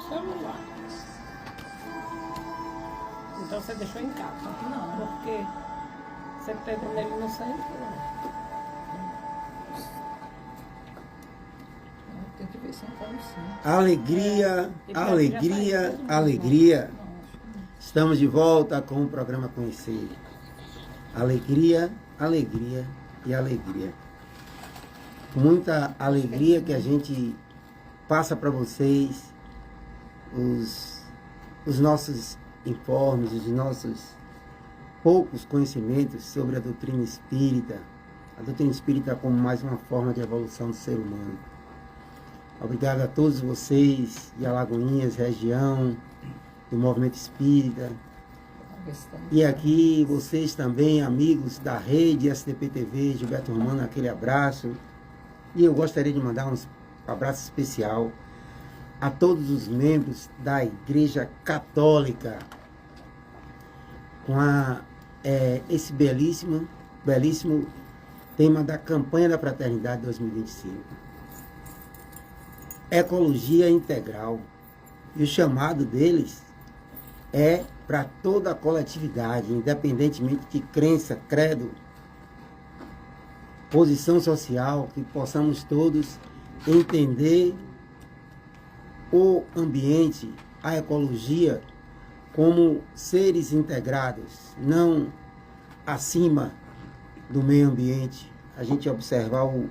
celular. Então você deixou em casa? Não. Porque você pegou nele no centro. Tem que ver se não tá no centro. Alegria, alegria, alegria. Estamos de volta com o programa Conhecer. Alegria, alegria e alegria. Com muita alegria que a gente passa para vocês os nossos informes, os nossos poucos conhecimentos sobre a doutrina espírita. A doutrina espírita como mais uma forma de evolução do ser humano. Obrigado a todos vocês de Alagoinhas, região, do movimento espírita. E aqui vocês também, amigos da rede SDP TV, Gilberto Romano, aquele abraço. E eu gostaria de mandar um abraço especial a todos os membros da Igreja Católica com esse belíssimo tema da campanha da Fraternidade 2025. Ecologia integral. E o chamado deles é para toda a coletividade, independentemente de crença, credo, posição social, que possamos todos entender o ambiente, a ecologia, como seres integrados, não acima do meio ambiente. A gente observar o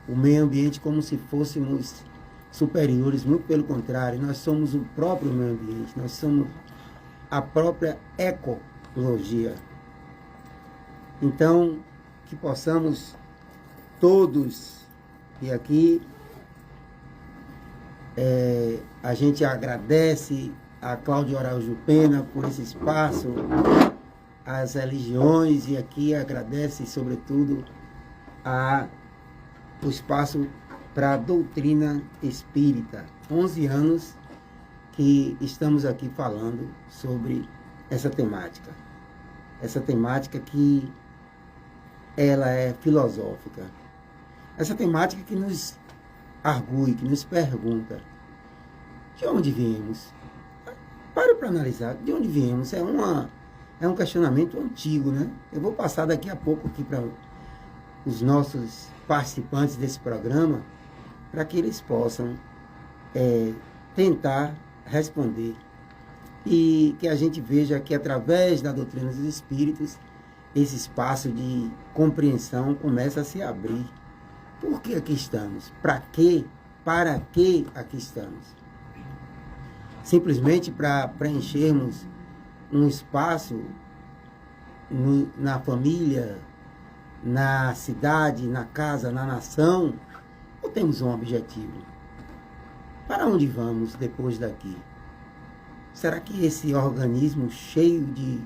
meio ambiente como se fôssemos superiores, muito pelo contrário, nós somos o próprio meio ambiente, nós somos a própria ecologia. Então, que possamos todos, e aqui a gente agradece a Cláudia Araújo Pena por esse espaço, as religiões, e aqui agradece sobretudo o espaço para a doutrina espírita. 11 anos que estamos aqui falando sobre essa temática. Essa temática que ela é filosófica. Essa temática que nos argue, que nos pergunta de onde viemos. Para analisar de onde viemos. É um questionamento antigo, né? Eu vou passar daqui a pouco aqui para os nossos participantes desse programa, para que eles possam tentar responder. E que a gente veja que através da doutrina dos espíritos, esse espaço de compreensão começa a se abrir. Por que aqui estamos? Para quê? Para que aqui estamos? Simplesmente para preenchermos um espaço na família, na cidade, na casa, na nação, ou temos um objetivo? Para onde vamos depois daqui? Será que esse organismo cheio de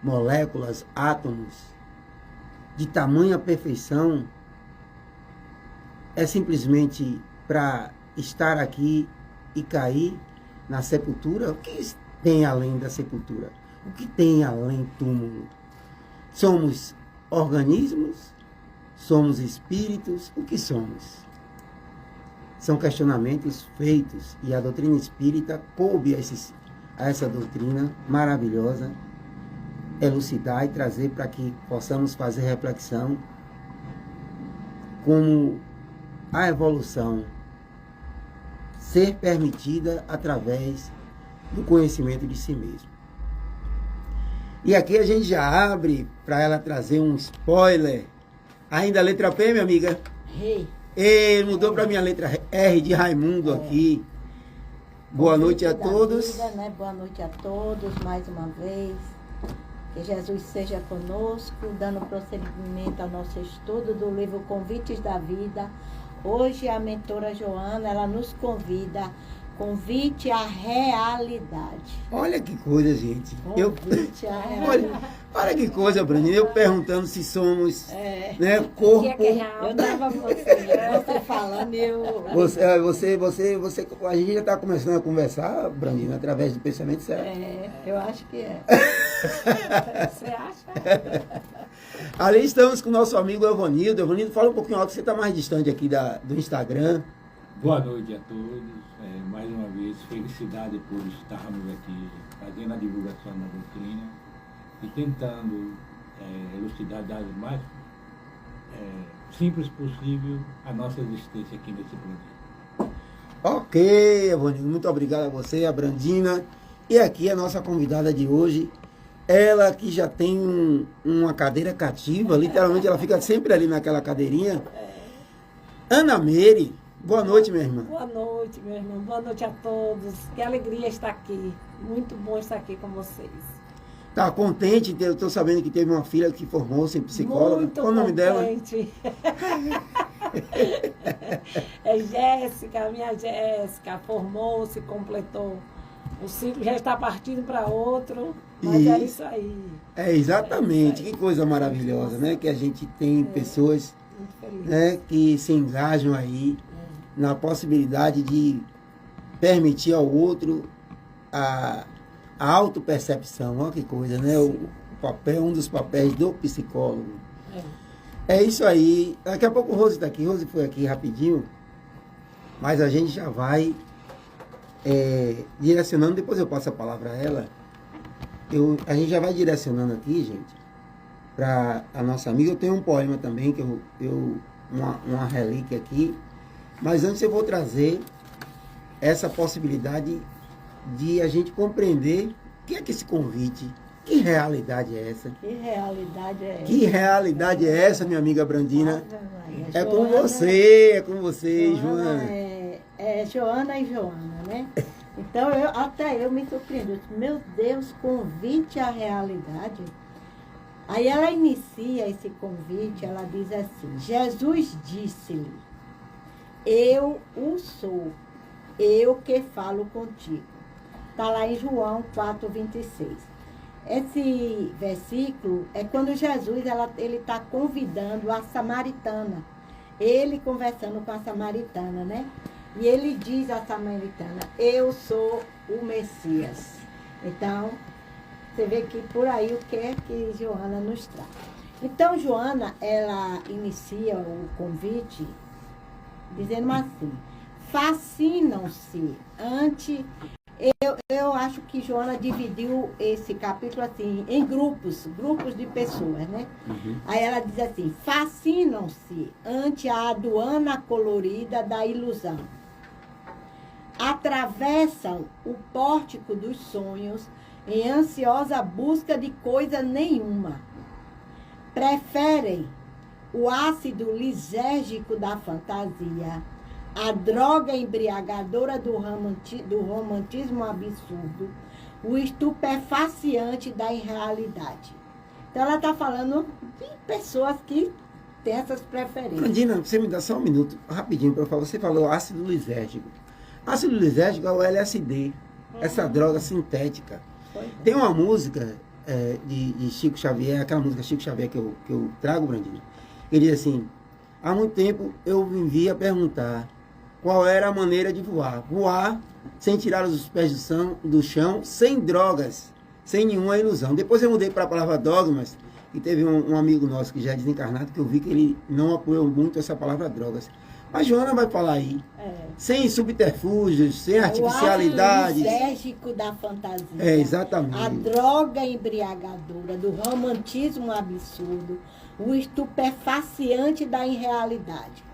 moléculas, átomos, de tamanha perfeição, é simplesmente para estar aqui e cair na sepultura? O que tem além da sepultura? O que tem além do túmulo? Somos organismos? Somos espíritos? O que somos? São questionamentos feitos, e a doutrina espírita coube a essa doutrina maravilhosa elucidar e trazer para que possamos fazer reflexão como a evolução ser permitida através do conhecimento de si mesmo. E aqui a gente já abre para ela trazer um spoiler. Ainda a letra P, minha amiga? Ei, mudou para minha letra R de Raimundo aqui. Boa noite a todos. Vida, né? Boa noite a todos, mais uma vez. Que Jesus seja conosco, dando prosseguimento ao nosso estudo do livro Convites da Vida. Hoje a mentora Joana, ela nos convite à realidade. Olha que coisa, gente. Convite à realidade. Olha que coisa, Brandinha. Eu perguntando se somos corpo. Eu estava você falando e eu... A gente já está começando a conversar, Brandinha, através do pensamento certo. Eu acho que é. Você acha? Ali estamos com o nosso amigo Evanildo. Evanildo, fala um pouquinho alto, você está mais distante aqui do Instagram. Boa noite a todos. Mais uma vez, felicidade por estarmos aqui fazendo a divulgação da doutrina e tentando elucidar das mais simples possível a nossa existência aqui nesse planeta. Ok, Evandro, muito obrigado a você, a Brandina. E aqui a nossa convidada de hoje, ela que já tem uma cadeira cativa, literalmente ela fica sempre ali naquela cadeirinha. Ana Meire, boa noite, minha irmã. Boa noite, meu irmão. Boa noite a todos. Que alegria estar aqui. Muito bom estar aqui com vocês. Tá contente? Eu estou sabendo que teve uma filha que formou-se em psicóloga. Muito Qual o nome dela? contente. É Jéssica, minha Jéssica. Formou-se, completou. O ciclo já está partindo para outro, mas é isso aí. É, exatamente. É isso aí. Que coisa maravilhosa, né? Que a gente tem pessoas, Muito feliz. né, que se engajam aí na possibilidade de permitir ao outro a autopercepção. Olha que coisa, né? O papel, um dos papéis do psicólogo. É isso aí. Daqui a pouco o Rose está aqui. Rose foi aqui rapidinho, mas a gente já vai direcionando. Depois eu passo a palavra a ela. A gente já vai direcionando aqui, gente, para a nossa amiga. Eu tenho um poema também, que uma relíquia aqui. Mas antes eu vou trazer essa possibilidade de a gente compreender o que é que esse convite, que realidade é essa? Que realidade é essa? Que realidade é essa, minha amiga Brandina? Ave Maria. É com Joana- você, é com você, Joana Joana. é Joana e Joana, né? Então, até eu me surpreendo. Eu disse, meu Deus, convite à realidade. Aí ela inicia esse convite, ela diz assim, Jesus disse-lhe, eu o sou, eu que falo contigo. Está lá em João 4:26. Esse versículo é quando Jesus ele está convidando a samaritana. Ele conversando com a samaritana, né? E ele diz à samaritana, eu sou o Messias. Então, você vê que por aí o que é que Joana nos traz. Então, Joana, ela inicia o convite dizendo assim, fascinam-se ante... Eu acho que Joana dividiu esse capítulo assim, em grupos de pessoas, né? Aí ela diz assim, fascinam-se ante a aduana colorida da ilusão. Atravessam o pórtico dos sonhos em ansiosa busca de coisa nenhuma. Preferem o ácido lisérgico da fantasia, a droga embriagadora do romantismo absurdo, o estupefaciente da irrealidade. Então, ela está falando de pessoas que têm essas preferências. Brandina, você me dá só um minuto, rapidinho, por favor. Você falou ácido lisérgico. Ácido lisérgico é o LSD, essa droga sintética. Tem uma música de Chico Xavier, aquela música Chico Xavier que eu trago, Brandina. Ele diz assim, há muito tempo eu me via perguntar qual era a maneira de voar. Voar sem tirar os pés do chão, sem drogas, sem nenhuma ilusão. Depois eu mudei para a palavra dogmas, e teve um amigo nosso que já é desencarnado, que eu vi que ele não apoiou muito essa palavra drogas. Mas Joana vai falar aí, sem subterfúgios, sem artificialidades. O ácido lisérgico da fantasia. Exatamente. A droga embriagadora do romantismo absurdo, o estupefaciante da irrealidade.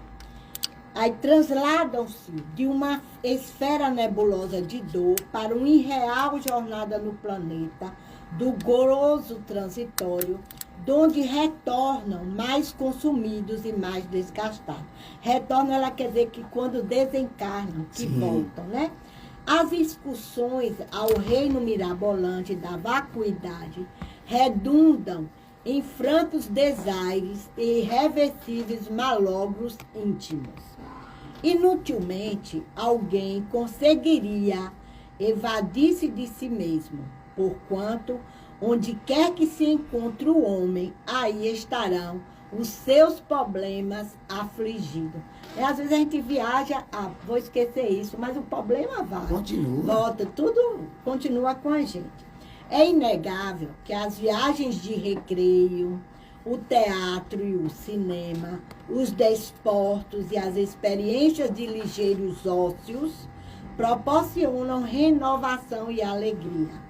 Aí transladam-se de uma esfera nebulosa de dor para uma irreal jornada no planeta, do gozo transitório, donde retornam mais consumidos e mais desgastados. Retornam, ela quer dizer que quando desencarnam, que Sim. voltam, né? As excursões ao reino mirabolante da vacuidade redundam em francos desaires e irreversíveis malogros íntimos. Inutilmente, alguém conseguiria evadir-se de si mesmo, porquanto, onde quer que se encontre o homem, aí estarão os seus problemas afligidos. Às vezes a gente viaja, vou esquecer isso, mas o problema vai. Continua. Volta, tudo continua com a gente. É inegável que as viagens de recreio, o teatro e o cinema, os desportos e as experiências de ligeiros ócios proporcionam renovação e alegria.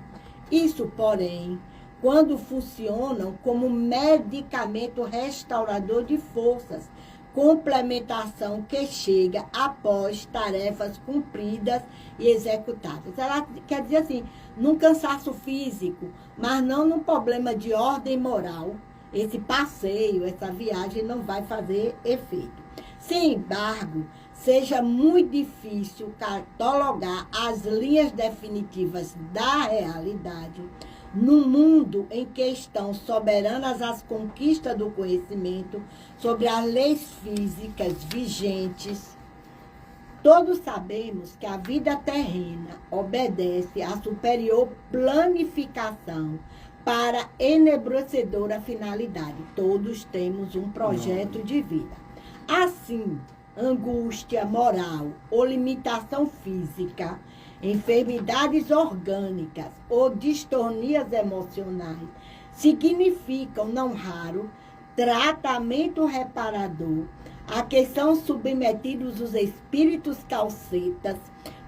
Isso, porém, quando funcionam como medicamento restaurador de forças, complementação que chega após tarefas cumpridas e executadas. Ela quer dizer assim, num cansaço físico, mas não num problema de ordem moral. Esse passeio, essa viagem não vai fazer efeito. Sem embargo, seja muito difícil catalogar as linhas definitivas da realidade no mundo em que estão soberanas as conquistas do conhecimento sobre as leis físicas vigentes. Todos sabemos que a vida terrena obedece à superior planificação para enebrecedora finalidade. Todos temos um projeto de vida. Assim, angústia moral ou limitação física, enfermidades orgânicas ou distonias emocionais significam, não raro, tratamento reparador a que são submetidos os espíritos calcetas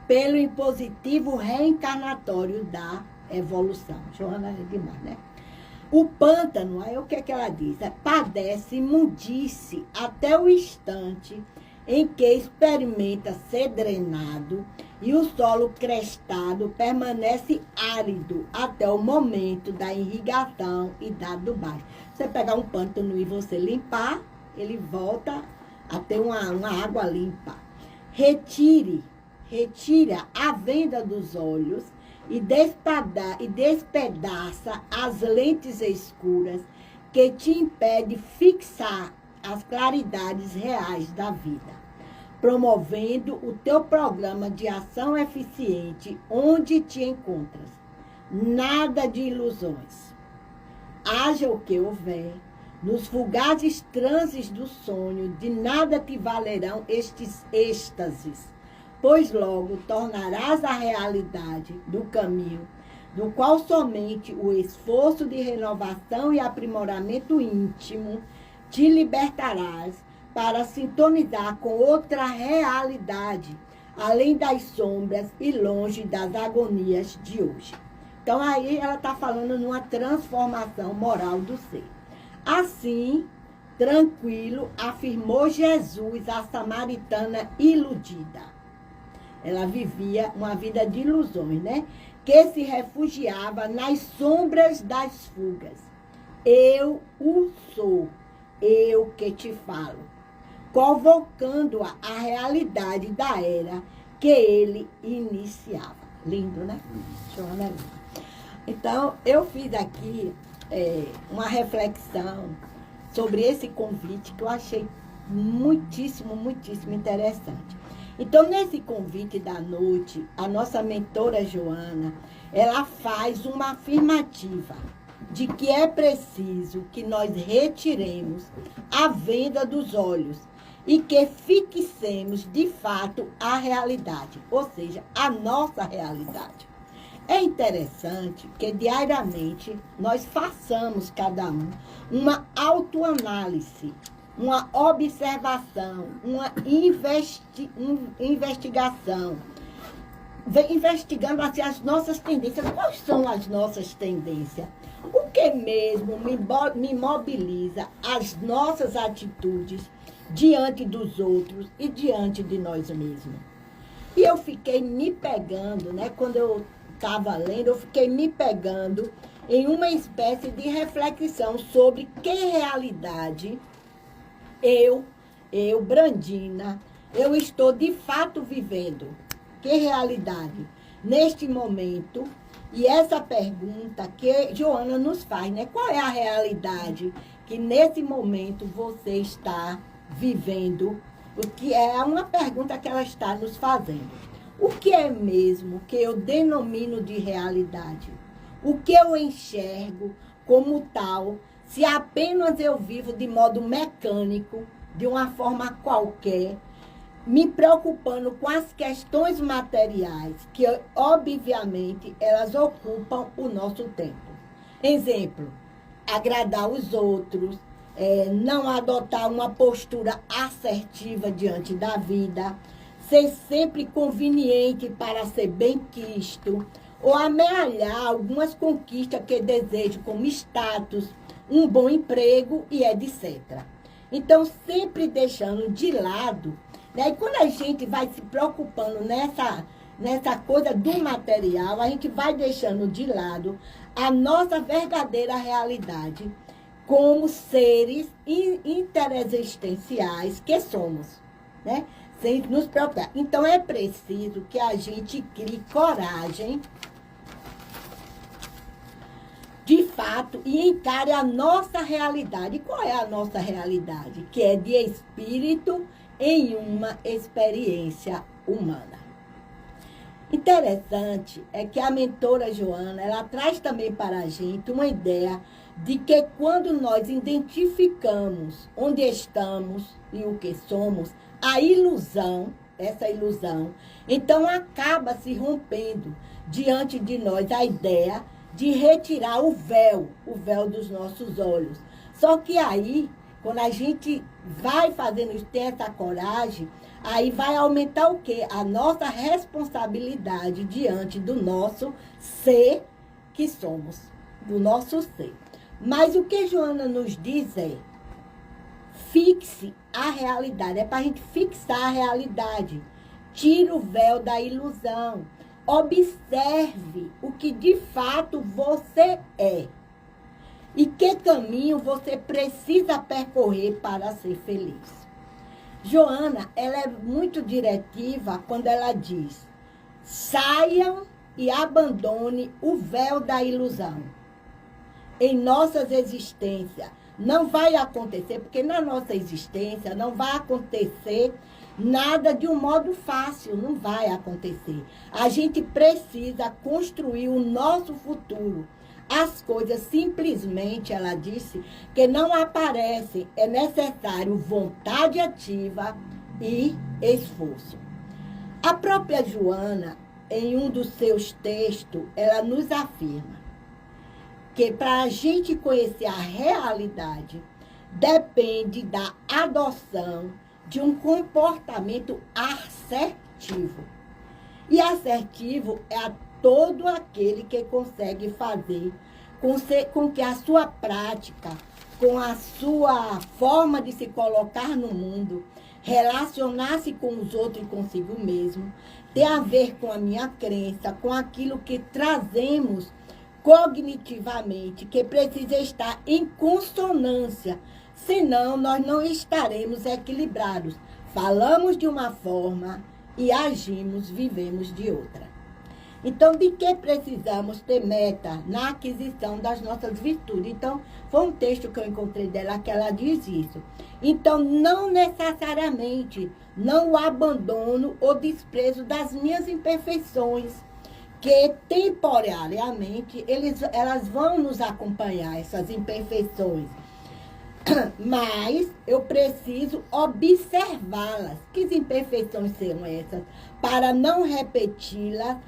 pelo impositivo reencarnatório da evolução. Joana é demais, né? O pântano, aí o que é que ela diz? Padece imundice até o instante em que experimenta ser drenado e o solo crestado permanece árido até o momento da irrigação e da adubagem. Você pegar um pântano e você limpar, ele volta a ter uma água limpa. Retira a venda dos olhos e despedaça as lentes escuras que te impede fixar as claridades reais da vida, promovendo o teu programa de ação eficiente onde te encontras. Nada de ilusões. Haja o que houver, nos fugazes transes do sonho, de nada te valerão estes êxtases, pois logo tornarás a realidade do caminho, do qual somente o esforço de renovação e aprimoramento íntimo te libertarás para sintonizar com outra realidade, além das sombras e longe das agonias de hoje. Então, aí ela está falando numa transformação moral do ser. Assim, tranquilo, afirmou Jesus à samaritana iludida. Ela vivia uma vida de ilusões, né? Que se refugiava nas sombras das fugas. Eu o sou, eu que te falo, convocando-a à realidade da era que ele iniciava. Lindo, né? Joana, lindo. Então, eu fiz aqui uma reflexão sobre esse convite que eu achei muitíssimo, muitíssimo interessante. Então, nesse convite da noite, a nossa mentora Joana, ela faz uma afirmativa de que é preciso que nós retiremos a venda dos olhos e que fixemos, de fato, a realidade, ou seja, a nossa realidade. É interessante que diariamente nós façamos, cada um, uma autoanálise, uma observação, uma investigação, investigando assim, as nossas tendências. Quais são as nossas tendências? O que mesmo me mobiliza as nossas atitudes diante dos outros e diante de nós mesmos? E eu fiquei me pegando, né? Quando eu estava lendo, eu fiquei me pegando em uma espécie de reflexão sobre que realidade eu, Brandina, eu estou de fato vivendo. Que realidade? Neste momento, e essa pergunta que Joana nos faz, né? Qual é a realidade que nesse momento você está vivendo? O que é uma pergunta que ela está nos fazendo. O que é mesmo que eu denomino de realidade? O que eu enxergo como tal, se apenas eu vivo de modo mecânico, de uma forma qualquer, me preocupando com as questões materiais, que obviamente elas ocupam o nosso tempo. Exemplo, agradar os outros, não adotar uma postura assertiva diante da vida, ser sempre conveniente para ser bem-quisto, ou amealhar algumas conquistas que desejo, como status, um bom emprego e etc. Então, sempre deixando de lado, né? E quando a gente vai se preocupando nessa coisa do material, a gente vai deixando de lado a nossa verdadeira realidade como seres interexistenciais que somos, né? Sem nos preocupar. Então, é preciso que a gente crie coragem, de fato, e encare a nossa realidade. E qual é a nossa realidade? Que é de espírito em uma experiência humana. Interessante é que a mentora Joana, ela traz também para a gente uma ideia de que quando nós identificamos onde estamos e o que somos, a ilusão, essa ilusão, então acaba se rompendo diante de nós a ideia de retirar o véu dos nossos olhos. Só que aí, quando a gente vai fazendo isso, tem essa coragem, aí vai aumentar o quê? A nossa responsabilidade diante do nosso ser que somos, do nosso ser. Mas o que Joana nos diz é, fixe a realidade, é para a gente fixar a realidade. Tira o véu da ilusão. Observe o que de fato você é. E que caminho você precisa percorrer para ser feliz. Joana, ela é muito diretiva quando ela diz, saiam e abandone o véu da ilusão. Em nossas existências, não vai acontecer, porque na nossa existência não vai acontecer nada de um modo fácil, não vai acontecer. A gente precisa construir o nosso futuro. As coisas simplesmente, ela disse, que não aparecem, é necessário vontade ativa e esforço. A própria Joana, em um dos seus textos, ela nos afirma que para a gente conhecer a realidade, depende da adoção de um comportamento assertivo. E assertivo é todo aquele que consegue fazer com que a sua prática, com a sua forma de se colocar no mundo, relacionar-se com os outros e consigo mesmo, tem a ver com a minha crença, com aquilo que trazemos cognitivamente, que precisa estar em consonância, senão nós não estaremos equilibrados. Falamos de uma forma e agimos, vivemos de outra. Então, de que precisamos ter meta na aquisição das nossas virtudes? Então, foi um texto que eu encontrei dela que ela diz isso. Então, não necessariamente, não o abandono ou desprezo das minhas imperfeições, que temporariamente elas vão nos acompanhar, essas imperfeições. Mas eu preciso observá-las. Que imperfeições são essas? Para não repeti-las,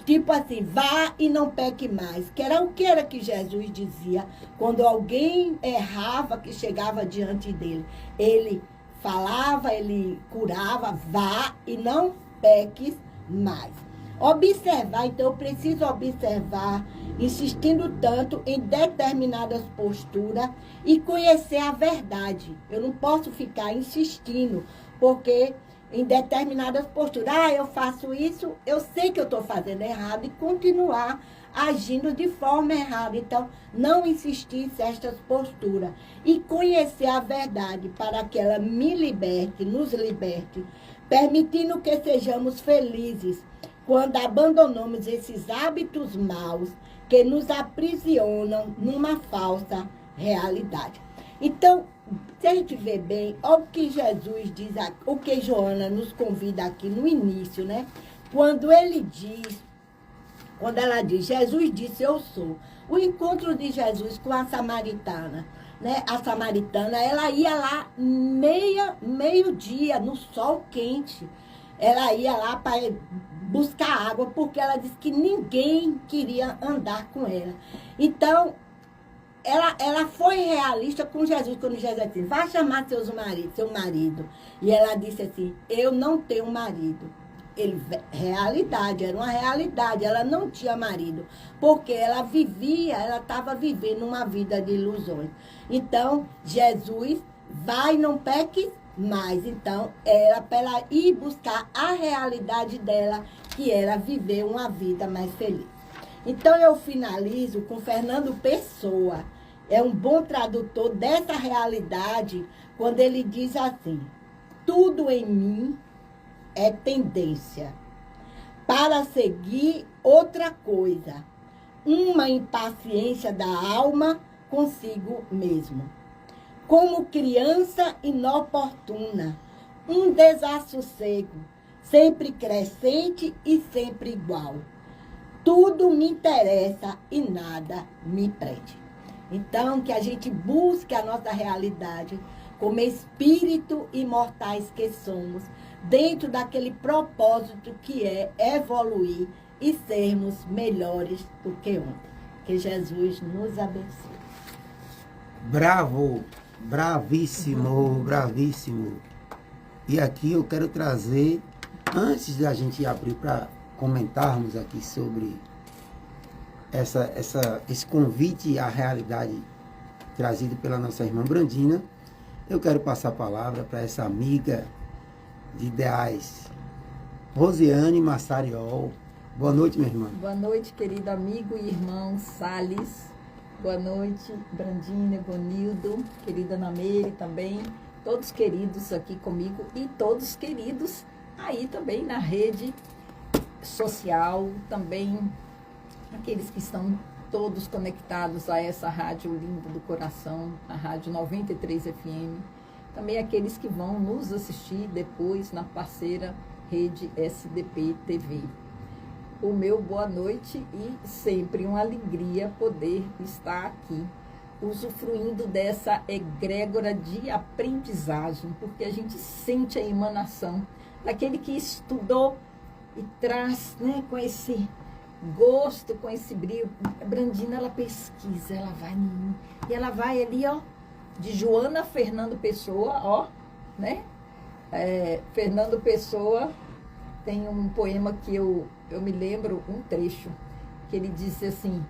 tipo assim, vá e não peque mais. Que era o que era que Jesus dizia quando alguém errava, que chegava diante dele. Ele falava, ele curava, vá e não peques mais. Observar, então eu preciso observar, insistindo tanto em determinadas posturas e conhecer a verdade. Eu não posso ficar insistindo, porque em determinadas posturas, eu faço isso, eu sei que eu estou fazendo errado e continuar agindo de forma errada. Então, não insistir em certas posturas e conhecer a verdade para que ela me liberte, nos liberte, permitindo que sejamos felizes quando abandonamos esses hábitos maus que nos aprisionam numa falsa realidade. Então, se a gente vê bem, olha o que Jesus diz, o que Joana nos convida aqui no início, né? Quando ela diz, Jesus disse, eu sou. O encontro de Jesus com a samaritana, né? A samaritana, ela ia lá meio-dia, no sol quente. Ela ia lá para buscar água, porque ela disse que ninguém queria andar com ela. Então, ela foi realista com Jesus, quando Jesus disse, vai chamar seu marido. E ela disse assim, eu não tenho marido. Realidade, era uma realidade, ela não tinha marido, porque ela estava vivendo uma vida de ilusões. Então, Jesus, vai, não peque mais. Então, era para ela ir buscar a realidade dela, que era viver uma vida mais feliz. Então, eu finalizo com Fernando Pessoa. É um bom tradutor dessa realidade, quando ele diz assim, tudo em mim é tendência para seguir outra coisa, uma impaciência da alma consigo mesmo. Como criança inoportuna, um desassossego, sempre crescente e sempre igual. Tudo me interessa e nada me prende. Então, que a gente busque a nossa realidade como espírito imortais que somos, dentro daquele propósito que é evoluir e sermos melhores do que ontem. Que Jesus nos abençoe. Bravo, bravíssimo, bravíssimo. E aqui eu quero trazer, antes da gente abrir para comentarmos aqui sobre esse convite à realidade trazido pela nossa irmã Brandina, eu quero passar a palavra para essa amiga de ideais, Rosiane Massariol. Boa noite, minha irmã. Boa noite, querido amigo e irmão Salles. Boa noite, Brandina, Bonildo, querida Nameire também. Todos queridos aqui comigo e todos queridos aí também na rede social, também aqueles que estão todos conectados a essa rádio linda do coração, a Rádio 93 FM. Também aqueles que vão nos assistir depois na parceira Rede SDP TV. O meu boa noite e sempre uma alegria poder estar aqui, usufruindo dessa egrégora de aprendizagem, porque a gente sente a emanação daquele que estudou e traz, né, com esse gosto, com esse brilho. A Brandina, ela pesquisa, ela vai e ela vai ali, ó, de Joana Fernando Pessoa, ó, né? Fernando Pessoa tem um poema que eu me lembro, um trecho, que ele disse assim,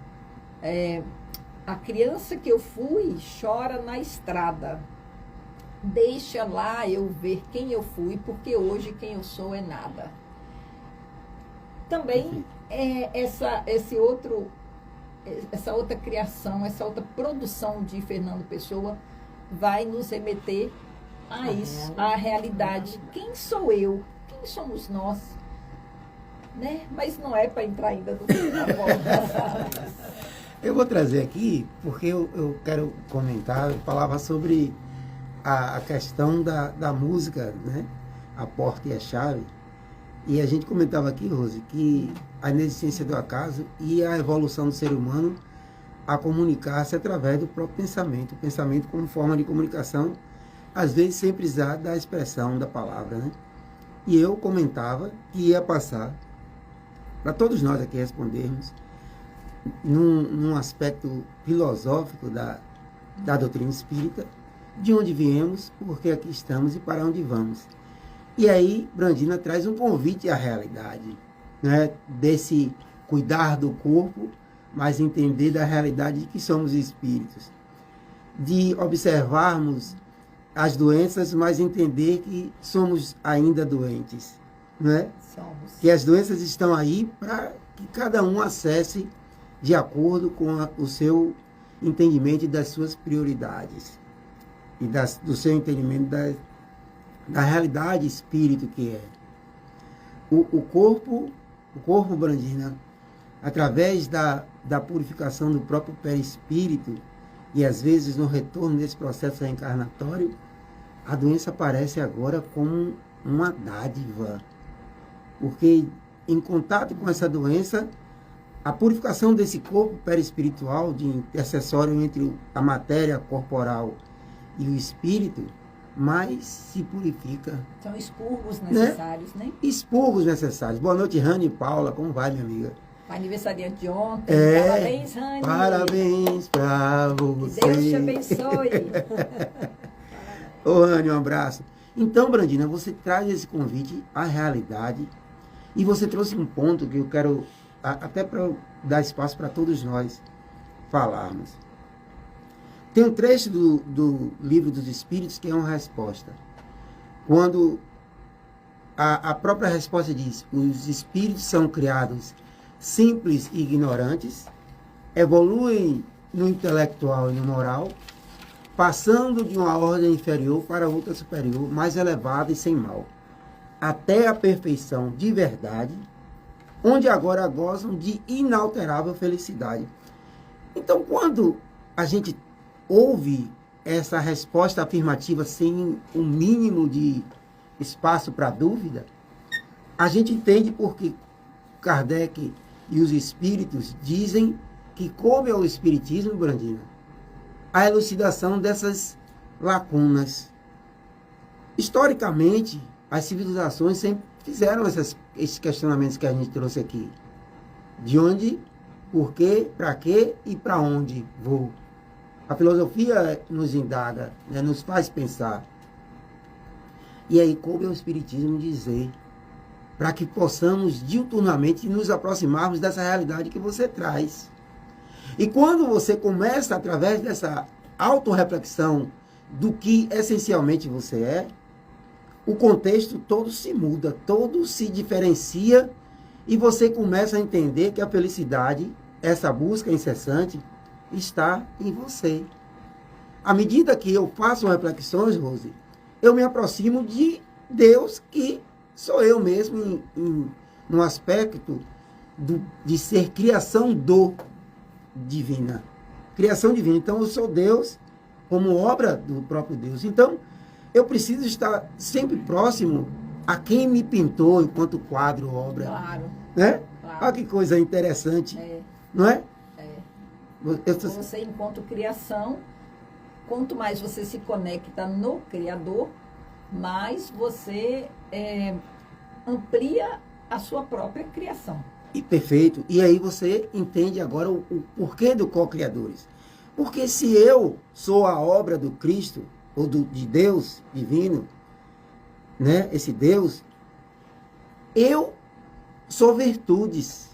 a criança que eu fui chora na estrada, deixa lá eu ver quem eu fui, porque hoje quem eu sou é nada. Também essa outra criação, essa outra produção de Fernando Pessoa vai nos remeter a isso, à realidade. Quem sou eu? Quem somos nós? Né? Mas não é para entrar ainda no Eu vou trazer aqui, porque eu quero comentar, eu falava sobre a questão da música, né? A porta e a chave. E a gente comentava aqui, Rose, que a inexistência do acaso e a evolução do ser humano a comunicar-se através do próprio pensamento. O pensamento como forma de comunicação, às vezes sem precisar da expressão da palavra, né? E eu comentava que ia passar, para todos nós aqui respondermos, num aspecto filosófico da doutrina espírita, de onde viemos, porque aqui estamos e para onde vamos. E aí, Brandina traz um convite à realidade, né? Desse cuidar do corpo, mas entender da realidade de que somos espíritos. De observarmos as doenças, mas entender que somos ainda doentes, né? Somos. Que as doenças estão aí para que cada um acesse de acordo com o seu entendimento e das suas prioridades. E do seu entendimento da realidade espírito que é. O corpo, Brandina, através da purificação do próprio perispírito e às vezes no retorno desse processo reencarnatório, a doença aparece agora como uma dádiva. Porque em contato com essa doença, a purificação desse corpo perispiritual, de intercessório entre a matéria corporal e o espírito, mais se purifica. São expurgos necessários, né? Expurgos necessários. Boa noite, Rani e Paula. Como vai, minha amiga? Aniversariante de ontem. É, Parabéns, Rani. parabéns pra Que você. Deus te abençoe. Ô, Rani, um abraço. Então, Brandina, você traz esse convite à realidade e você trouxe um ponto que eu quero, até para dar espaço para todos nós falarmos. Tem um trecho do Livro dos Espíritos que é uma resposta. Quando a própria resposta diz: os espíritos são criados simples e ignorantes, evoluem no intelectual e no moral, passando de uma ordem inferior para outra superior, mais elevada e sem mal, até a perfeição de verdade, onde agora gozam de inalterável felicidade. Então, quando a gente ouve essa resposta afirmativa sem um mínimo de espaço para dúvida, a gente entende porque Kardec e os espíritos dizem que coube ao espiritismo, Brandina, a elucidação dessas lacunas. Historicamente, as civilizações sempre fizeram esses questionamentos que a gente trouxe aqui. De onde, por quê, para quê e para onde vou. A filosofia nos indaga, né, nos faz pensar. E aí coube ao espiritismo dizer, para que possamos diuturnamente nos aproximarmos dessa realidade que você traz. E quando você começa, através dessa autorreflexão do que essencialmente você é, o contexto todo se muda, todo se diferencia e você começa a entender que a felicidade, essa busca incessante, está em você. À medida que eu faço reflexões, Rose, eu me aproximo de Deus, que sou eu mesmo no aspecto de ser criação divina. Criação divina. Então, eu sou Deus como obra do próprio Deus. Então, eu preciso estar sempre próximo a quem me pintou enquanto quadro, obra. Claro. Né? Claro. Olha que coisa interessante. É. Não é? Você, enquanto criação, quanto mais você se conecta no Criador, mais você amplia a sua própria criação. E perfeito. E aí você entende agora o porquê do co-criadores. Porque se eu sou a obra do Cristo, ou de Deus divino, né? Esse Deus, eu sou virtudes.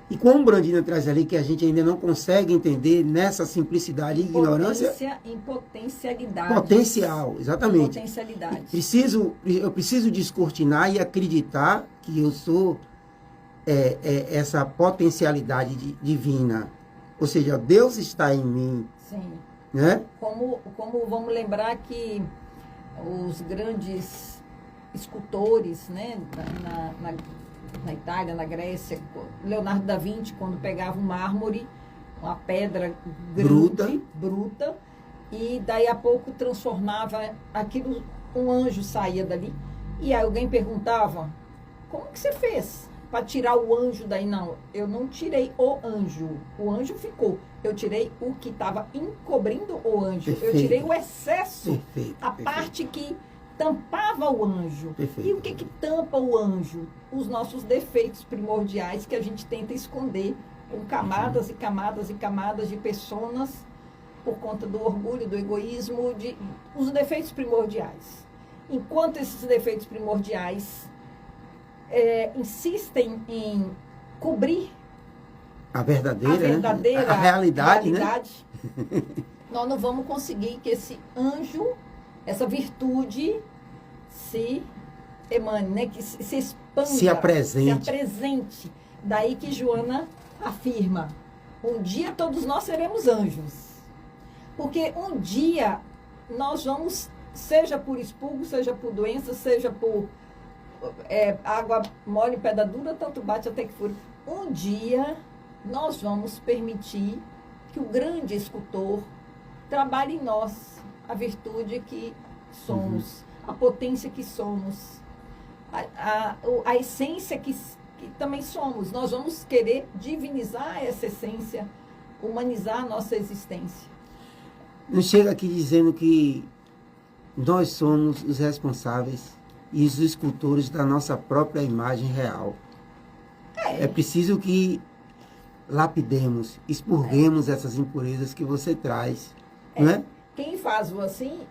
E como Brandina traz ali, que a gente ainda não consegue entender nessa simplicidade e ignorância. Em potencialidade. Potencial, exatamente. Potencialidade. Eu preciso descortinar e acreditar que eu sou essa potencialidade divina. Ou seja, Deus está em mim. Sim. Né? Como vamos lembrar que os grandes escultores, né, na Itália, na Grécia, Leonardo da Vinci, quando pegava um mármore, uma pedra grande, bruta, e daí a pouco transformava aquilo, um anjo saía dali, e aí alguém perguntava: como que você fez para tirar o anjo daí? Não, eu não tirei o anjo ficou, eu tirei o que estava encobrindo o anjo. Perfeito. Eu tirei o excesso, parte que tampava o anjo. Perfeito. E o que tampa o anjo? Os nossos defeitos primordiais que a gente tenta esconder com camadas e camadas e camadas de personas por conta do orgulho, do egoísmo, os defeitos primordiais. Enquanto esses defeitos primordiais insistem em cobrir a verdadeira, a realidade, né? Nós não vamos conseguir que esse anjo, essa virtude se emane, né? Que se expanda, se apresente. Daí que Joana afirma: um dia todos nós seremos anjos. Porque um dia nós vamos, seja por expurgo, seja por doença, seja por água mole, pedra dura, tanto bate até que fure. Um dia nós vamos permitir que o grande escultor trabalhe em nós a virtude que somos, a potência que somos, a essência que também somos. Nós vamos querer divinizar essa essência, humanizar a nossa existência. Não chega aqui dizendo que nós somos os responsáveis e os escultores da nossa própria imagem real. É preciso que lapidemos, expurguemos essas impurezas que você traz, não é? Quem faz o assim,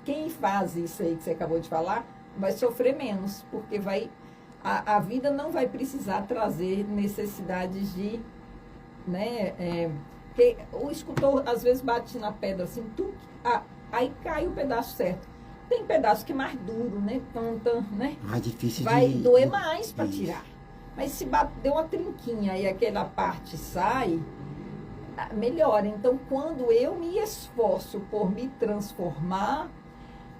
quem faz isso aí que você acabou de falar, vai sofrer menos, porque a vida não vai precisar trazer necessidades de, né, porque o escultor às vezes bate na pedra assim, aí cai o pedaço certo. Tem pedaço que é mais duro, né? Né? Mais difícil vai doer mais para tirar. Mas se deu uma trinquinha e aquela parte sai, melhora. Então, quando eu me esforço por me transformar,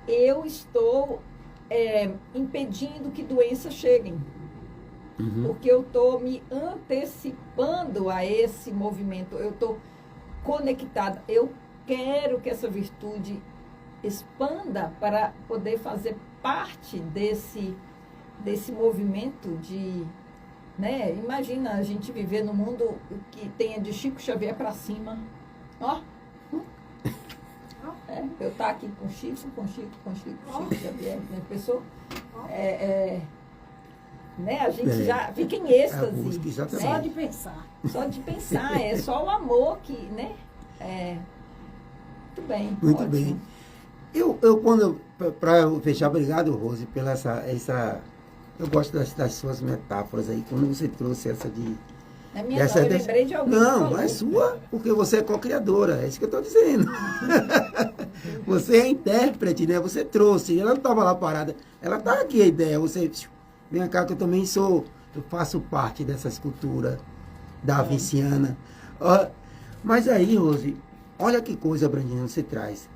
eu estou impedindo que doenças cheguem. Porque eu estou me antecipando a esse movimento. Eu estou conectada. Eu quero que essa virtude expanda para poder fazer parte desse movimento de... Né? Imagina a gente viver num mundo que tenha de Chico Xavier para cima. Ó. Eu estar aqui com Chico Xavier, né? Pessoa, né? A gente já fica em êxtase. Só de pensar. Só de pensar, é só o amor que, né? Muito bem. Muito ótimo. bem. Para fechar, obrigado, Rose, pela essa eu gosto das suas metáforas aí, quando você trouxe essa de... Na minha eu lembrei de alguém. Não, é sua, porque você é co-criadora, é isso que eu estou dizendo. Você é intérprete, né? Você trouxe, ela não estava lá parada, ela está aqui a ideia, você... Vem cá que eu também eu faço parte dessa escultura davinciana. Mas aí, Rose, olha que coisa, Brandina, você traz.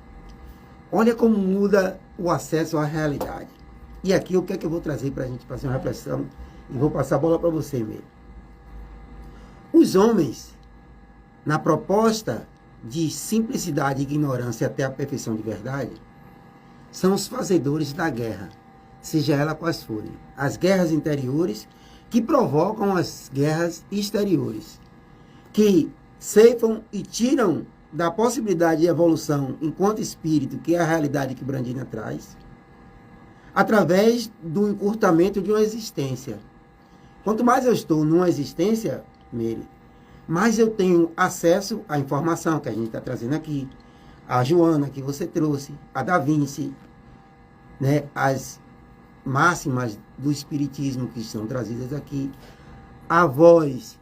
Olha como muda o acesso à realidade. E aqui o que é que eu vou trazer para a gente fazer uma reflexão e vou passar a bola para você mesmo. Os homens, na proposta de simplicidade e ignorância até a perfeição de verdade, são os fazedores da guerra, seja ela quais forem. As guerras interiores que provocam as guerras exteriores, que ceifam e tiram da possibilidade de evolução enquanto espírito, que é a realidade que Brandina traz, através do encurtamento de uma existência. Quanto mais eu estou numa existência, Meire, mais eu tenho acesso à informação que a gente está trazendo aqui, a Joana que você trouxe, a Da Vinci, né, as máximas do espiritismo que estão trazidas aqui, a voz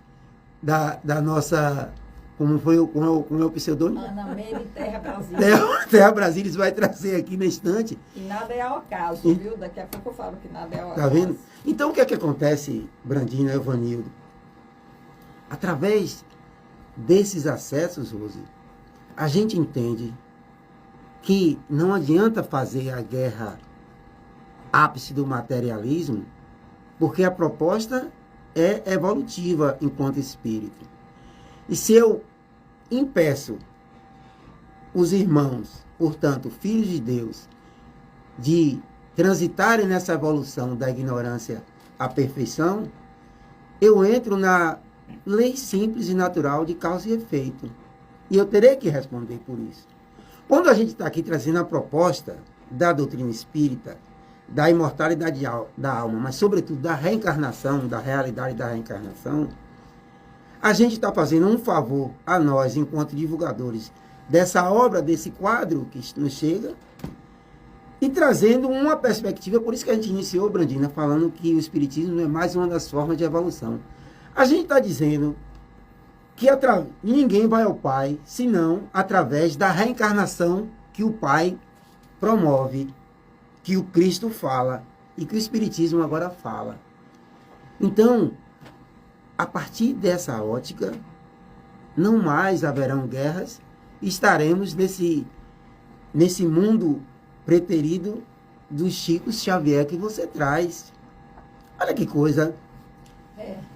da nossa... Como é o pseudônimo? Ana Meire Terra Brasília. Terra Brasília vai trazer aqui na estante. E nada é ao acaso, viu? Daqui a pouco eu falo que nada é ao acaso. Tá vendo? Então, o que é que acontece, Brandina e Evanildo? Através desses acessos, Rose, a gente entende que não adianta fazer a guerra ápice do materialismo, porque a proposta é evolutiva enquanto espírito. E se eu impeço os irmãos, portanto, filhos de Deus, de transitarem nessa evolução da ignorância à perfeição, eu entro na lei simples e natural de causa e efeito. E eu terei que responder por isso. Quando a gente está aqui trazendo a proposta da doutrina espírita, da imortalidade da alma, mas sobretudo da reencarnação, da realidade da reencarnação, a gente está fazendo um favor a nós, enquanto divulgadores dessa obra, desse quadro que nos chega, e trazendo uma perspectiva, por isso que a gente iniciou, Brandina, falando que o Espiritismo é mais uma das formas de evolução. A gente está dizendo que ninguém vai ao Pai, senão através da reencarnação que o Pai promove, que o Cristo fala, e que o Espiritismo agora fala. Então, a partir dessa ótica, não mais haverão guerras, estaremos nesse mundo preterido do Chico Xavier que você traz. Olha que coisa.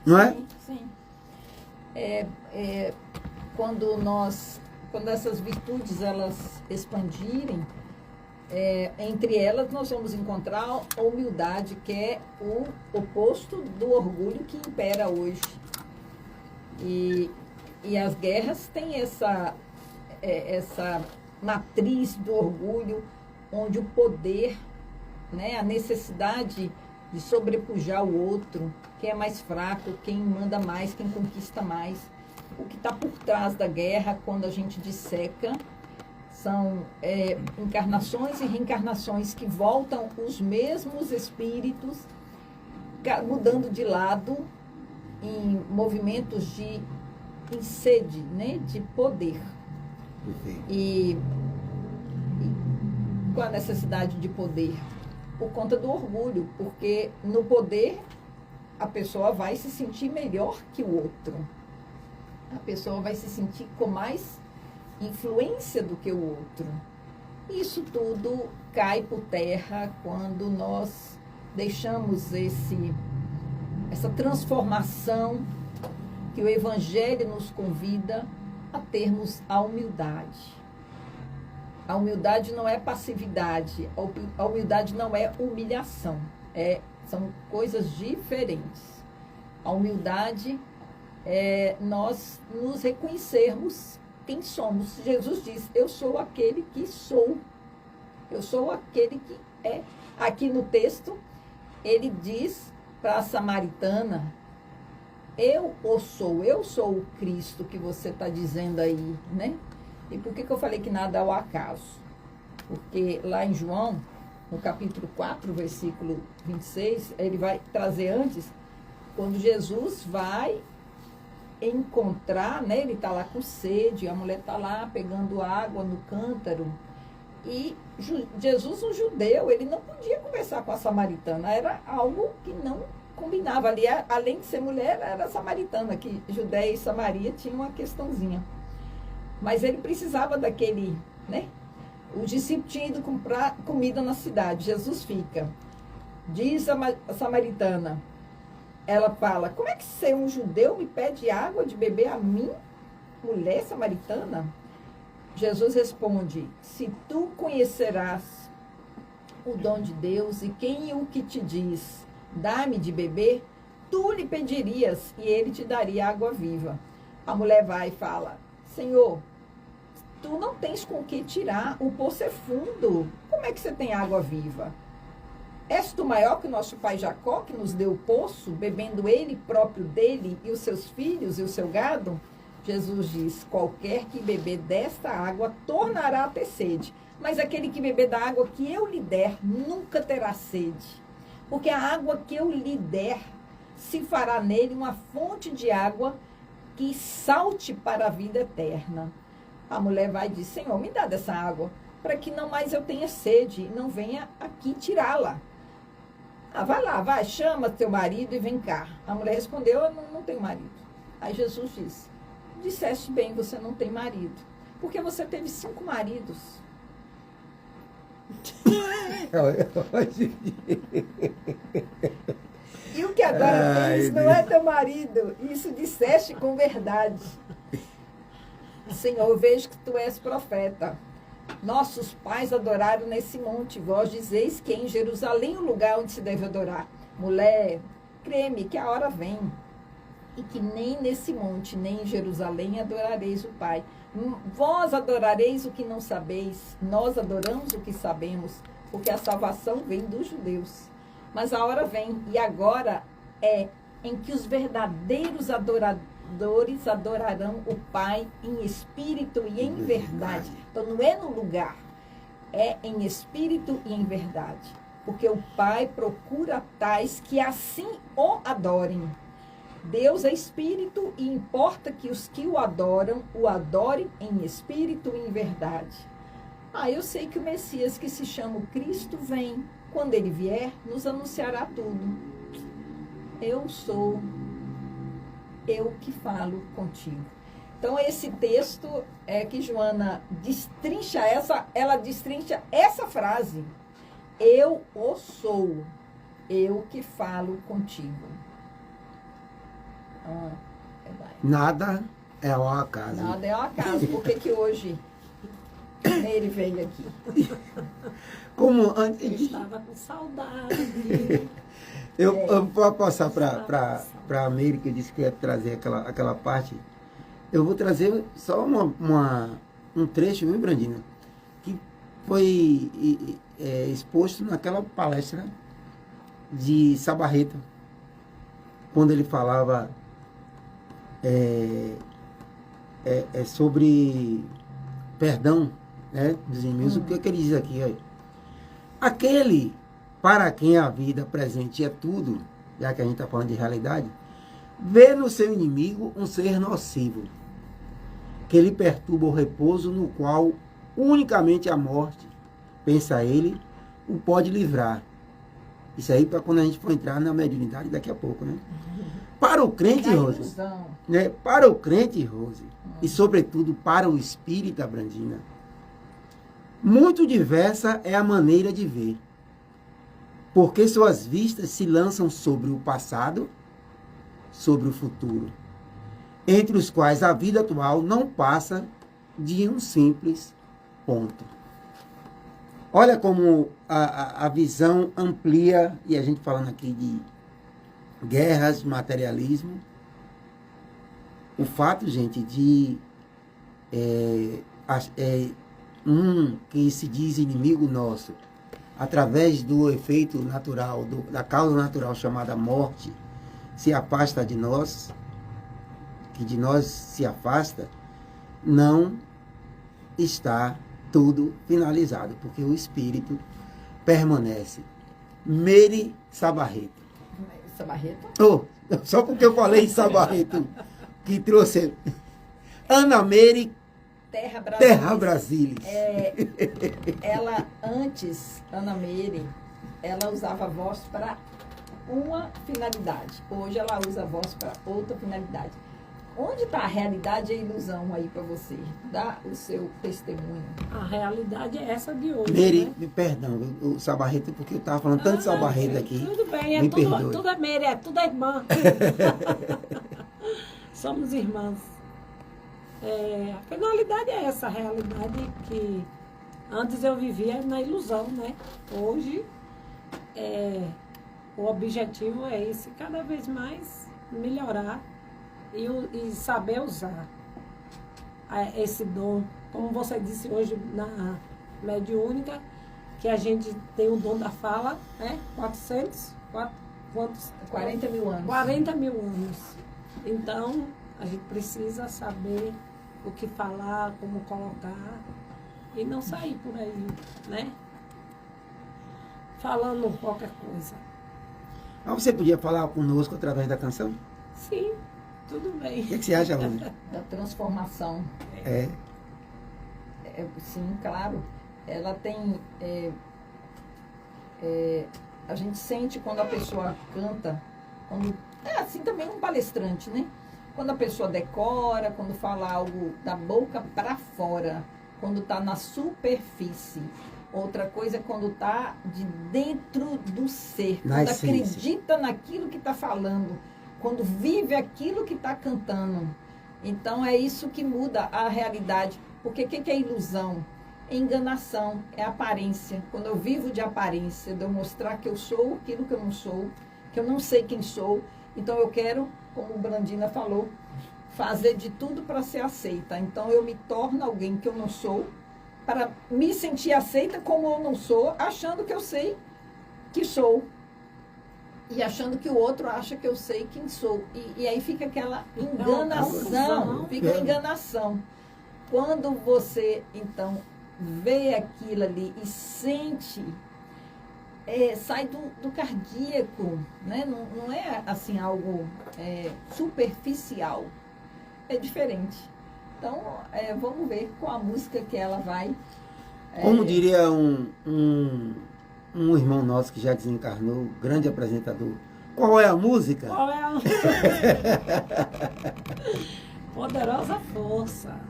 Não é? Sim. Quando essas virtudes elas expandirem, entre elas nós vamos encontrar a humildade, que é o oposto do orgulho que impera hoje. E as guerras têm essa matriz do orgulho, onde o poder, né, a necessidade de sobrepujar o outro, quem é mais fraco, quem manda mais, quem conquista mais. O que está por trás da guerra, quando a gente disseca, são encarnações e reencarnações que voltam os mesmos espíritos, mudando de lado em movimentos em sede, né, de poder. E qual a necessidade de poder? Por conta do orgulho, porque no poder a pessoa vai se sentir melhor que o outro. A pessoa vai se sentir com mais influência do que o outro. Isso tudo cai por terra quando nós deixamos essa transformação que o Evangelho nos convida a termos a humildade. A humildade não é passividade, a humildade não é humilhação, são coisas diferentes. A humildade é nós nos reconhecermos quem somos. Jesus diz, eu sou aquele que sou. Eu sou aquele que é. Aqui no texto, ele diz para a samaritana, eu sou o Cristo que você está dizendo aí, né? E por que eu falei que nada é ao acaso? Porque lá em João, no capítulo 4, versículo 26, ele vai trazer antes, quando Jesus vai encontrar, né? Ele está lá com sede, a mulher está lá pegando água no cântaro. E Jesus, um judeu, ele não podia conversar com a samaritana, era algo que não combinava ali, além de ser mulher, era samaritana, que Judéia e Samaria tinham uma questãozinha. Mas ele precisava daquele, né? O discípulo tinha ido comprar comida na cidade, Jesus fica. Diz a samaritana, ela fala, como é que ser um judeu me pede água de beber a mim, mulher samaritana? Jesus responde, se tu conhecerás o dom de Deus e quem o que te diz, dá-me de beber, tu lhe pedirias e ele te daria água viva. A mulher vai e fala, Senhor, tu não tens com que tirar, o poço é fundo, como é que você tem água viva? És tu maior que o nosso pai Jacó, que nos deu o poço, bebendo ele próprio dele e os seus filhos e o seu gado? Jesus diz, qualquer que beber desta água tornará a ter sede, mas aquele que beber da água que eu lhe der nunca terá sede, porque a água que eu lhe der se fará nele uma fonte de água que salte para a vida eterna. A mulher vai e diz, Senhor, me dá dessa água, para que não mais eu tenha sede, e não venha aqui tirá-la. Ah, vai lá, vai, chama teu marido e vem cá. A mulher respondeu, eu não tenho marido. Aí Jesus disse, disseste bem, você não tem marido, porque você teve 5 maridos. E o que agora tens não é teu marido, isso disseste com verdade. Senhor, eu vejo que tu és profeta. Nossos pais adoraram nesse monte, vós dizeis que é em Jerusalém o lugar onde se deve adorar. Mulher, crê-me que a hora vem, e que nem nesse monte, nem em Jerusalém adorareis o Pai. Vós adorareis o que não sabeis, nós adoramos o que sabemos, porque a salvação vem dos judeus. Mas a hora vem, e agora é em que os verdadeiros adoradores adorarão o Pai em espírito e em verdade. Então não é no lugar, é em espírito e em verdade. Porque o Pai procura tais que assim o adorem. Deus é espírito e importa que os que o adorem em espírito e em verdade. Eu sei que o Messias, que se chama o Cristo, vem. Quando ele vier, nos anunciará tudo. Eu sou eu que falo contigo. Então, esse texto é que Joana destrincha ela destrincha essa frase. Eu o sou, eu que falo contigo. Nada é ao acaso. Nada é ao acaso. Por que hoje ele veio aqui? Como antes. Eu estava com saudade. Eu vou passar para a Meire, que disse que ia trazer aquela parte. Eu vou trazer só um trecho, viu, Brandina? Que foi exposto naquela palestra de Sabarreto, quando ele falava sobre perdão, né, dos inimigos. O que ele diz aqui? Ó? Aquele para quem a vida presente é tudo, já que a gente está falando de realidade, vê no seu inimigo um ser nocivo, que lhe perturba o repouso, no qual unicamente a morte, pensa ele, o pode livrar. Isso aí para quando a gente for entrar na mediunidade daqui a pouco, né? Para o crente, Rose, né? Para o crente, Rose, e sobretudo para o espírita, Brandina, muito diversa é a maneira de ver, porque suas vistas se lançam sobre o passado, sobre o futuro, entre os quais a vida atual não passa de um simples ponto. Olha como a visão amplia, e a gente falando aqui de guerras, materialismo, o fato, gente, de um que se diz inimigo nosso, através do efeito natural, da causa natural chamada morte, se afasta de nós, que de nós se afasta, não está tudo finalizado, porque o espírito permanece. Meire Sabarreto. Sabarreto? Oh, só porque eu falei em Sabarreto, que trouxe Ana Meire Terra Brasilis. Ela, antes, Ana Meire, ela usava a voz para uma finalidade. Hoje ela usa a voz para outra finalidade. Onde está a realidade e a ilusão aí para você? Dá o seu testemunho. A realidade é essa de hoje. Meire, né? me perdão, o Sabarreto, porque eu estava falando tanto de Sabarreto aqui. Tudo bem, me perdoe. tudo é Meire, tudo é irmã. Somos irmãs. A finalidade é essa, a realidade que antes eu vivia na ilusão, né? Hoje, o objetivo é esse, cada vez mais melhorar e saber usar esse dom. Como você disse hoje na mediúnica, que a gente tem o dom da fala, né? 40 mil anos. 40 mil anos. Então, a gente precisa saber o que falar, como colocar, e não sair por aí, né? Falando qualquer coisa. Mas você podia falar conosco através da canção? Sim, tudo bem. O que você acha, Rose? Da transformação. Sim, claro. Ela tem... a gente sente quando a pessoa canta, assim também um palestrante, né? Quando a pessoa decora, quando fala algo da boca para fora, quando está na superfície. Outra coisa é quando está de dentro do ser, quando acredita naquilo que está falando, quando vive aquilo que está cantando. Então é isso que muda a realidade. Porque o que é ilusão? É enganação, é aparência. Quando eu vivo de aparência, de eu mostrar que eu sou aquilo que eu não sou, que eu não sei quem sou, então eu quero, como Brandina falou, fazer de tudo para ser aceita. Então eu me torno alguém que eu não sou, para me sentir aceita como eu não sou, achando que eu sei que sou. E achando que o outro acha que eu sei quem sou. E aí fica aquela enganação. Fica uma enganação. Quando você, então, vê aquilo ali e sente, sai do cardíaco, né? Não é assim algo superficial. É diferente. Então, vamos ver com a música que ela vai... Como diria um irmão nosso que já desencarnou, grande apresentador, qual é a música? Qual é a música? Poderosa força.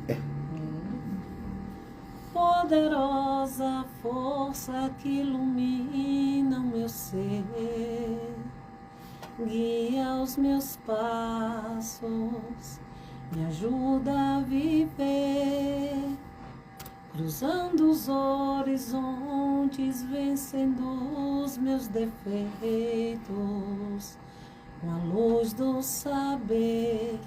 Poderosa força que ilumina o meu ser, guia os meus passos, me ajuda a viver, cruzando os horizontes, vencendo os meus defeitos, com a luz do saber,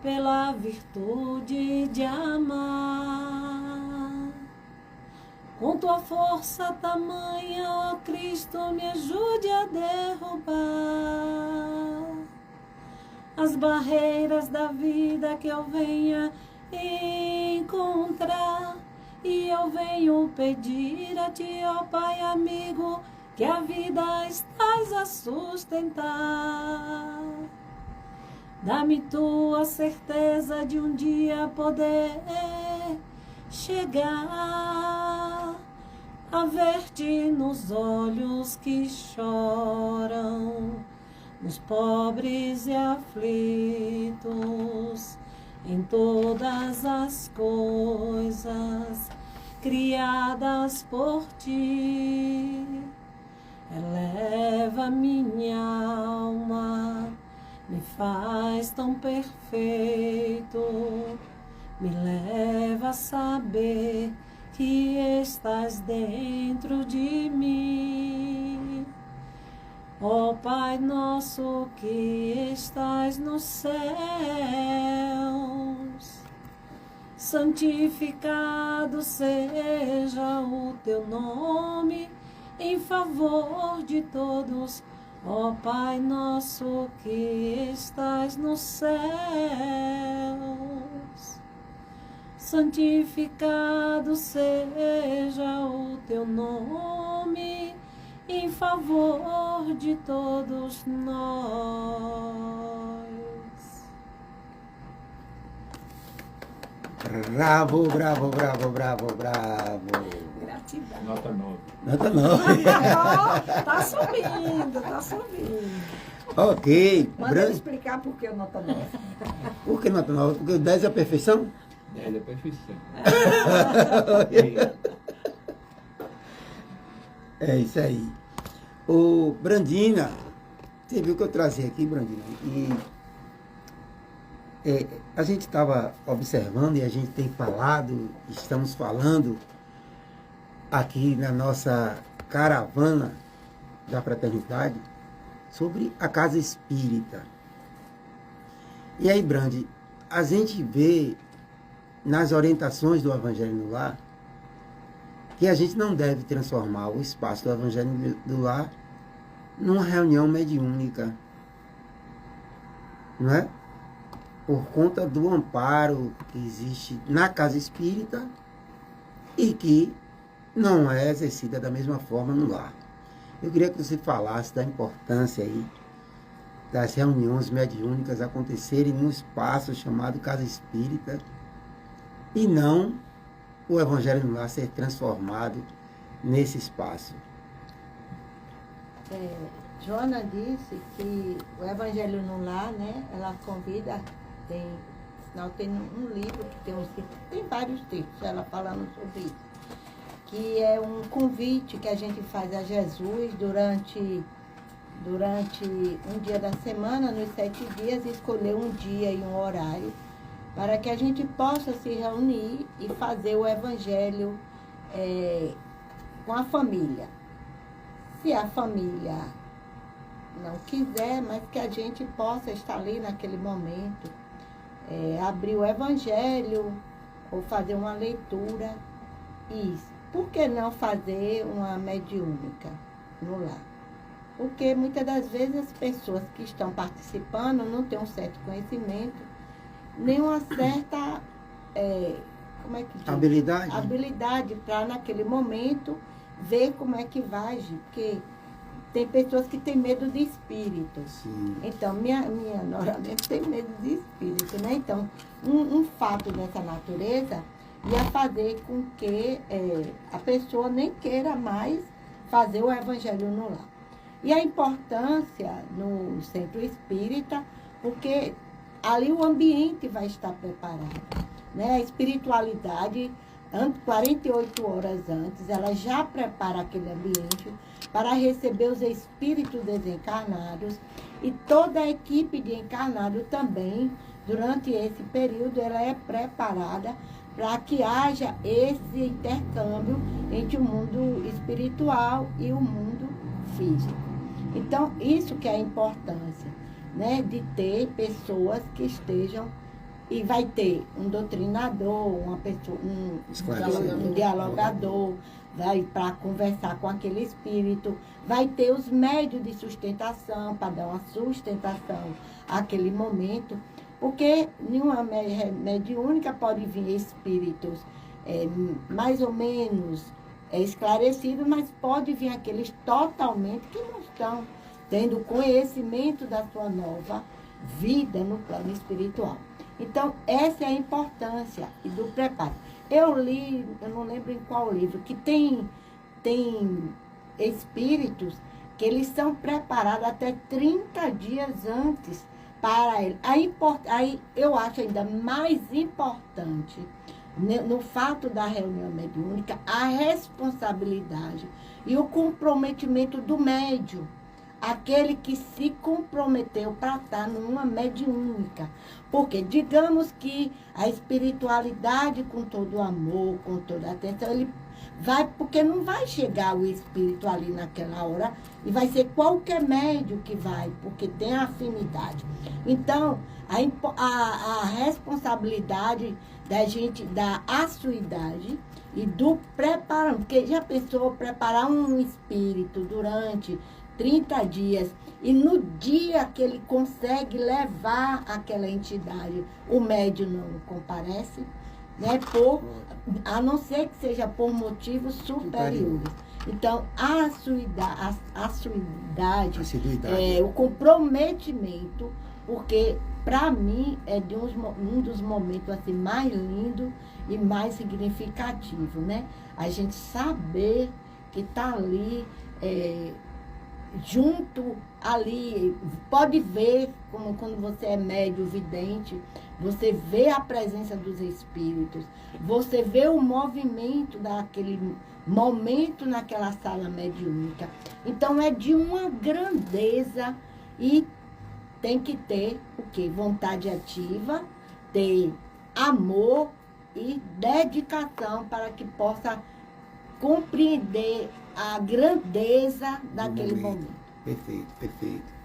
pela virtude de amar. Com tua força tamanha, ó Cristo, me ajude a derrubar as barreiras da vida que eu venha encontrar. E eu venho pedir a ti, ó Pai amigo, que a vida estás a sustentar. Dá-me tua certeza de um dia poder chegar a ver-te nos olhos que choram, nos pobres e aflitos, em todas as coisas criadas por ti. Eleva minha alma, me faz tão perfeito, me leva a saber que estás dentro de mim. Ó Pai nosso que estás nos céus, santificado seja o teu nome em favor de todos. Ó Pai nosso que estás nos céus, santificado seja o teu nome em favor de todos nós. Bravo, bravo, bravo, bravo, bravo. Gratidão. Nota 9. Nota 9. Tá subindo, tá subindo. Ok. Manda ele explicar por que nota 9. Por que nota 9? Porque o 10 é a perfeição? 10 é perfeição. É isso aí. Ô, Brandina, você viu que eu trazia aqui, Brandina? E a gente estava observando e a gente tem falado, estamos falando aqui na nossa caravana da fraternidade sobre a casa espírita. E aí, Brandi, a gente vê nas orientações do Evangelho no Lar que a gente não deve transformar o espaço do Evangelho do Lar numa reunião mediúnica, não é? Por conta do amparo que existe na casa espírita e que não é exercida da mesma forma no lar. Eu queria que você falasse da importância aí das reuniões mediúnicas acontecerem em um espaço chamado casa espírita e não o Evangelho no Lar ser transformado nesse espaço. Joana disse que o Evangelho no Lar, né, ela convida, tem um livro que tem vários textos, ela falando sobre isso, que é um convite que a gente faz a Jesus durante um dia da semana, nos 7 dias, escolher um dia e um horário para que a gente possa se reunir e fazer o Evangelho com a família. Se a família não quiser, mas que a gente possa estar ali naquele momento, abrir o Evangelho ou fazer uma leitura. Isso. Por que não fazer uma mediúnica no lar? Porque muitas das vezes as pessoas que estão participando não têm um certo conhecimento, nem uma certa habilidade para naquele momento ver como é que vai agir. Porque tem pessoas que têm medo de espírito. Sim. Então, minha nora mesmo tem medo de espírito, né? Então, um fato dessa natureza ia fazer com que a pessoa nem queira mais fazer o Evangelho no lar. E a importância no centro espírita, porque ali o ambiente vai estar preparado, né? A espiritualidade, 48 horas antes, ela já prepara aquele ambiente para receber os espíritos desencarnados, e toda a equipe de encarnado também, durante esse período, ela é preparada para que haja esse intercâmbio entre o mundo espiritual e o mundo físico. Então, isso que é a importância, né, de ter pessoas que estejam E vai ter um doutrinador, uma pessoa, um dialogador, vai para conversar com aquele espírito, vai ter os médios de sustentação, para dar uma sustentação àquele momento, porque nenhuma mediúnica pode vir espíritos mais ou menos esclarecidos, mas pode vir aqueles totalmente que não estão tendo conhecimento da sua nova vida no plano espiritual. Então, essa é a importância do preparo. Eu li, eu não lembro em qual livro, que tem espíritos que eles são preparados até 30 dias antes para ele. Aí eu acho ainda mais importante, no fato da reunião mediúnica, a responsabilidade e o comprometimento do médium. Aquele que se comprometeu para estar numa mediúnica. Porque, digamos que a espiritualidade, com todo o amor, com toda a atenção, ele vai, porque não vai chegar o espírito ali naquela hora, e vai ser qualquer médium que vai, porque tem afinidade. Então, a responsabilidade da gente, da assiduidade e do preparo, porque já pensou preparar um espírito durante 30 dias, e no dia que ele consegue levar aquela entidade, o médium não comparece, né, a não ser que seja por motivos superiores. Então, a assiduidade, o comprometimento, porque, para mim, é de um dos momentos assim, mais lindos e mais significativos, né? A gente saber que está ali, junto ali, pode ver, como quando você é médio vidente, você vê a presença dos espíritos, você vê o movimento daquele momento naquela sala mediúnica. Então é de uma grandeza, e tem que ter o quê? Vontade ativa, ter amor e dedicação para que possa compreender a grandeza daquele momento. Perfeito, perfeito.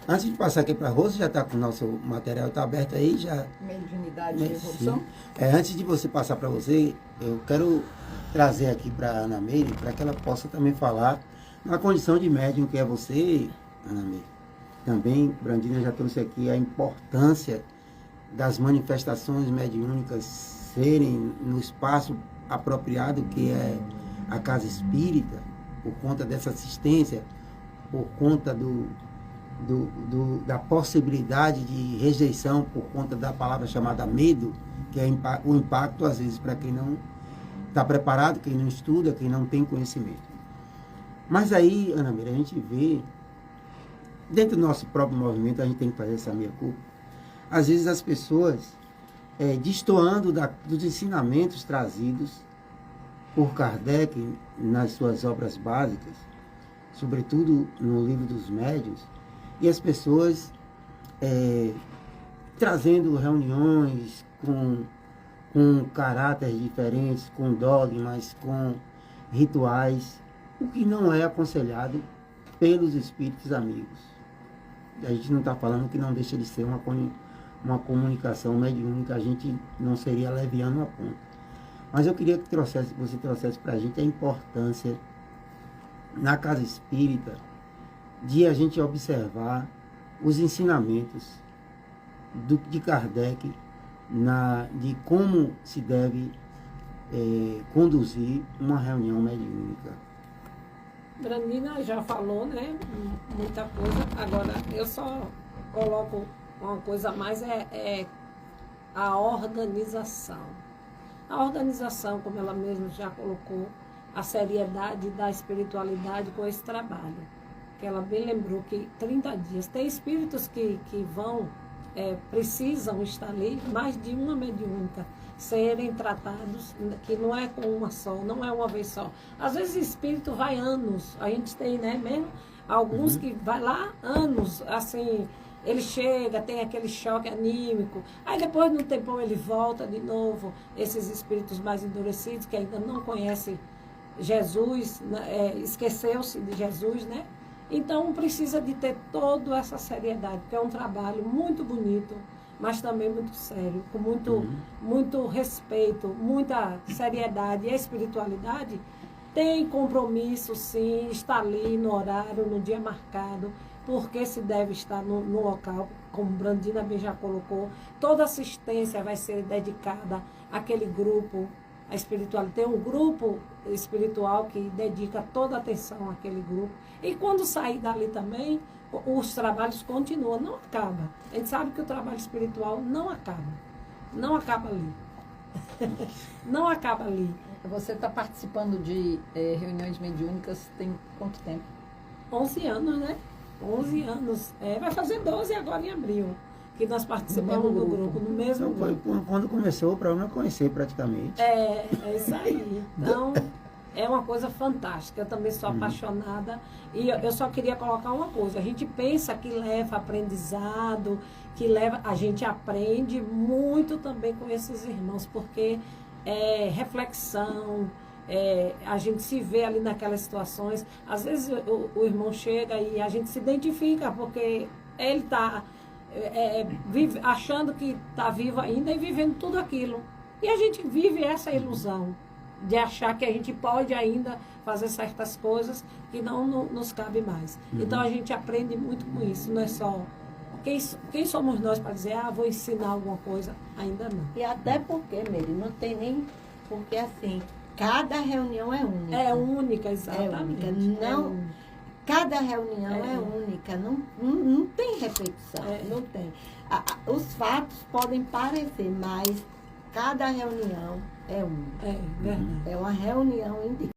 Antes de passar aqui para a Rosa, já está com o nosso material, está aberto aí, já. Mediunidade de evolução. Antes de você passar para você, eu quero trazer aqui para a Ana Meire, para que ela possa também falar na condição de médium que é você, Ana Meire. Também, Brandina já trouxe aqui a importância das manifestações mediúnicas serem no espaço apropriado, que é a casa espírita, por conta dessa assistência, por conta da possibilidade de rejeição, por conta da palavra chamada medo, que é o impacto, às vezes, para quem não está preparado, quem não estuda, quem não tem conhecimento. Mas aí, Ana Meire, a gente vê, dentro do nosso próprio movimento, a gente tem que fazer essa meia-culpa, às vezes as pessoas, destoando dos ensinamentos trazidos por Kardec nas suas obras básicas, sobretudo no Livro dos Médiuns, e as pessoas trazendo reuniões com caráteres diferentes, com dogmas, com rituais, o que não é aconselhado pelos espíritos amigos. A gente não está falando que não deixa de ser uma comunicação mediúnica, a gente não seria leviano a ponto. Mas eu queria que você trouxesse para a gente a importância na casa espírita de a gente observar os ensinamentos de Kardec de como se deve conduzir uma reunião mediúnica. Brandina já falou, né, muita coisa. Agora, eu só coloco uma coisa a mais, a organização. A organização, como ela mesma já colocou, a seriedade da espiritualidade com esse trabalho. Que ela bem lembrou que 30 dias. Tem espíritos que vão, precisam estar ali, mais de uma mediúnica, serem tratados, que não é com uma só, não é uma vez só. Às vezes o espírito vai anos. A gente tem, né, mesmo alguns que vai lá anos, assim, ele chega, tem aquele choque anímico, aí depois de um tempão ele volta de novo, esses espíritos mais endurecidos, que ainda não conhecem Jesus, esqueceu-se de Jesus, né? Então precisa de ter toda essa seriedade, porque é um trabalho muito bonito, mas também muito sério, com muito respeito, muita seriedade e espiritualidade. Tem compromisso, sim, está ali no horário, no dia marcado, porque se deve estar no local, como Brandina bem já colocou. Toda assistência vai ser dedicada àquele grupo, a espiritualidade. Tem um grupo espiritual que dedica toda a atenção àquele grupo. E quando sair dali também, os trabalhos continuam, não acaba. A gente sabe que o trabalho espiritual não acaba. Não acaba ali. Não acaba ali. Você está participando de reuniões mediúnicas tem quanto tempo? 11 anos, né? 11 anos. Vai fazer 12 agora em abril, que nós participamos do grupo, no mesmo Então, grupo. quando começou, o programa eu conheci praticamente. É isso aí. Então, é uma coisa fantástica. Eu também sou apaixonada. E eu só queria colocar uma coisa. A gente pensa que leva aprendizado, a gente aprende muito também com esses irmãos, porque é reflexão, a gente se vê ali naquelas situações. Às vezes o irmão chega e a gente se identifica, porque ele está achando que está vivo ainda e vivendo tudo aquilo. E a gente vive essa ilusão de achar que a gente pode ainda fazer certas coisas que não nos cabe mais. Então a gente aprende muito com isso, não é só... Quem somos nós para dizer, vou ensinar alguma coisa? Ainda não. E até porque, Mary, não tem nem... Porque assim, cada reunião é única. É única, exatamente. É única. Não, cada reunião é única. Não tem repetição. Não tem. Os fatos podem parecer, mas cada reunião é única. É verdade. É uma reunião individual.